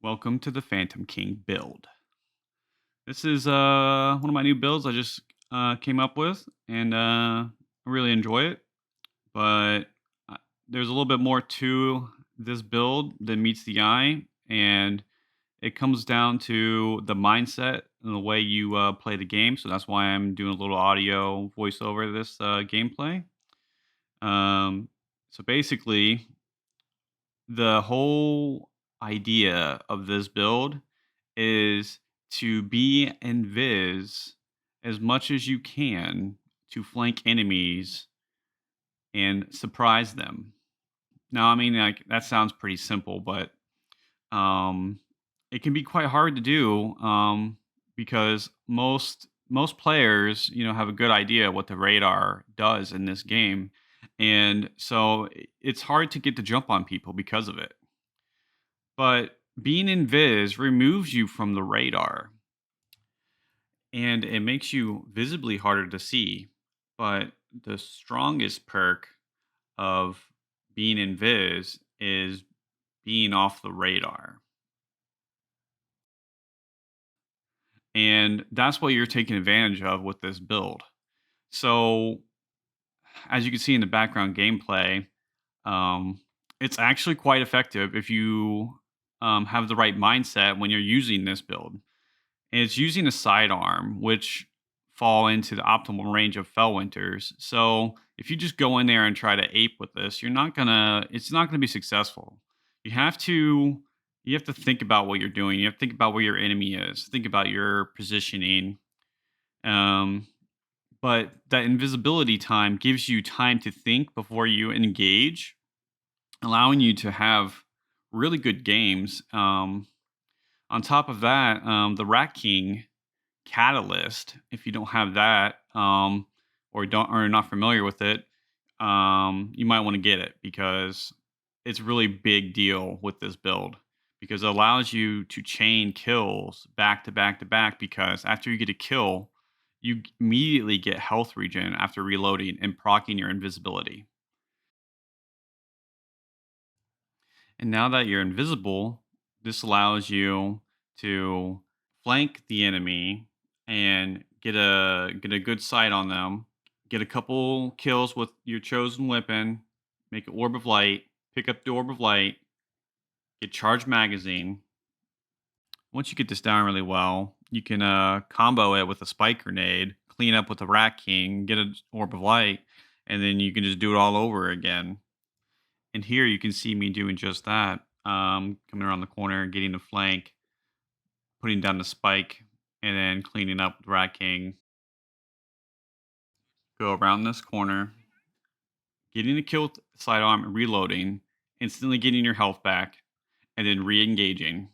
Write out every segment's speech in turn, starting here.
Welcome to the Phantom King build. This is one of my new builds I just came up with, and I really enjoy it. But uh, there's a little bit more to this build than meets the eye, and it comes down to the mindset and the way you play the game. So that's why I'm doing a little audio voiceover of this gameplay. Um, so basically, the whole idea of this build is to be invis as much as you can to flank enemies and surprise them. Now, I mean, like that sounds pretty simple, but um, it can be quite hard to do because most players, have a good idea what the radar does in this game, and so it's hard to get the jump on people because of it. But being invis removes you from the radar and it makes you visibly harder to see. But the strongest perk of being invis is being off the radar. And that's what you're taking advantage of with this build. So, as you can see in the background gameplay, um, it's actually quite effective if you have the right mindset when you're using this build. And it's using a sidearm, which fall into the optimal range of felwinters. So if you just go in there and try to ape with this, it's not gonna be successful. You have to you have to think about what you're doing. You have to think about where your enemy is. Think about your positioning. Um, but that invisibility time gives you time to think before you engage, allowing you to have really good games. On top of that, the Rat King catalyst, if you don't have that, or are not familiar with it, you might want to get it because it's a really big deal with this build because it allows you to chain kills back to back to back because after you get a kill, you immediately get health regen after reloading and proccing your invisibility. And now that you're invisible, this allows you to flank the enemy and get a good sight on them, get a couple kills with your chosen weapon, make an orb of light, pick up the orb of light, get charged magazine. Once you get this down really well, you can combo it with a spike grenade, clean up with the Rat King, get an orb of light, and then you can just do it all over again. And here you can see me doing just that. Coming around the corner, getting the flank, putting down the spike, and then cleaning up with Rat King. Go around this corner, getting a kill with sidearm, and reloading, instantly getting your health back, and then re-engaging.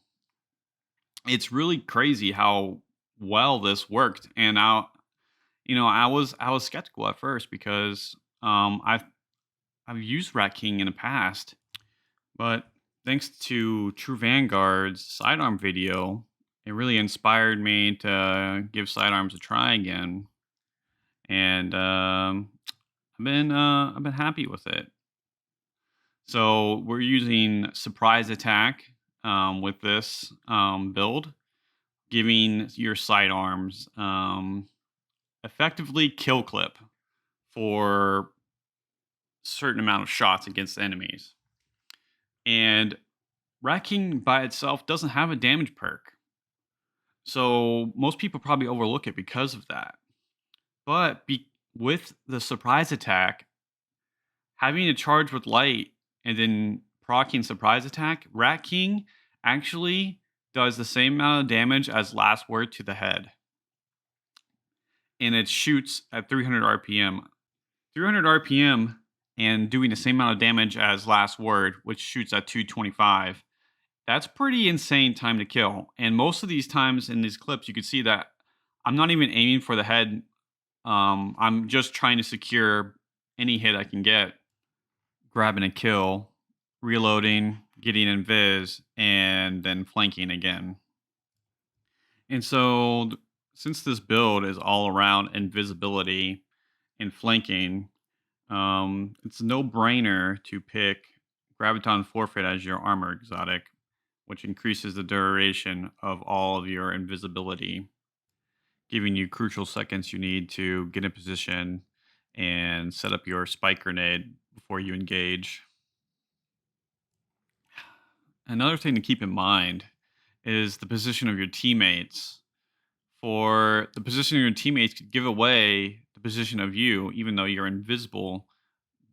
It's really crazy how well this worked. And I was skeptical at first because I've used Rat King in the past. But thanks to True Vanguard's Sidearm video, it really inspired me to give Sidearms a try again, and I've been happy with it. So we're using surprise attack with this build, giving your sidearms effectively kill clip for certain amount of shots against enemies. And Rat King by itself doesn't have a damage perk. So most people probably overlook it because of that. But with the surprise attack, having a charge with light and then proccing surprise attack, Rat King actually does the same amount of damage as last word to the head. And it shoots at 300 RPM. 300 RPM and doing the same amount of damage as last word, which shoots at 225. That's pretty insane time to kill. And most of these times in these clips, you can see that I'm not even aiming for the head. I'm just trying to secure any hit I can get, grabbing a kill, reloading, getting invis, and then flanking again. And so, since this build is all around invisibility and flanking, it's a no brainer to pick Graviton Forfeit as your armor exotic. which increases the duration of all of your invisibility, giving you crucial seconds you need to get in position and set up your spike grenade before you engage. Another thing to keep in mind is the position of your teammates. For the position of your teammates could give away the position of you, even though you're invisible,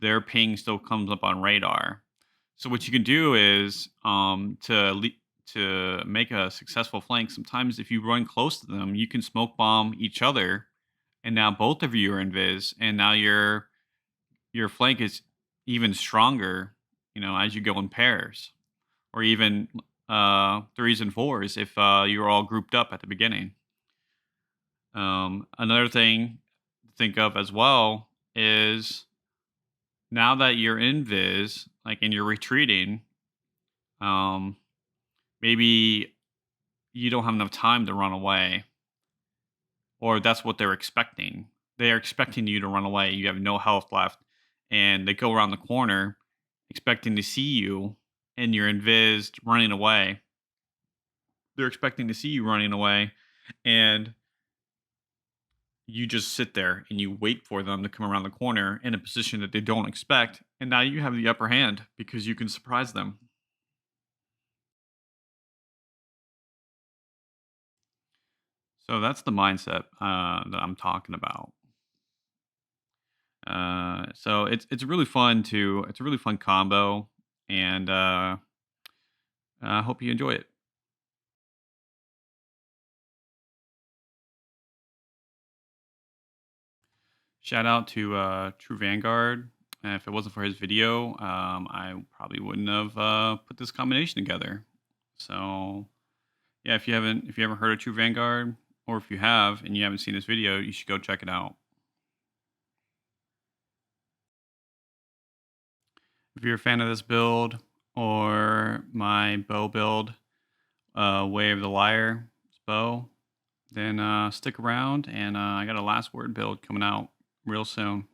their ping still comes up on radar. So what you can do is to make a successful flank. Sometimes if you run close to them, you can smoke bomb each other, and now both of you are invis, and now your flank is even stronger. As you go in pairs, or even threes and fours if you're all grouped up at the beginning. Another thing to think of as well is now that you're in Viz, like and you're retreating, um, maybe you don't have enough time to run away, or that's what they're expecting. They are expecting you to run away. You have no health left, and they go around the corner expecting to see you, and you're invised running away. They're expecting to see you running away, and you just sit there and you wait for them to come around the corner in a position that they don't expect, and now you have the upper hand because you can surprise them. So that's the mindset that I'm talking about. So it's really fun to it's a really fun combo, and I hope you enjoy it. Shout out to True Vanguard. If it wasn't for his video, I probably wouldn't have put this combination together. So yeah, if you haven't heard of True Vanguard, or if you have and you haven't seen this video, you should go check it out. If you're a fan of this build or my bow build, Way of the Liar bow, then stick around. And I got a last word build coming out real soon.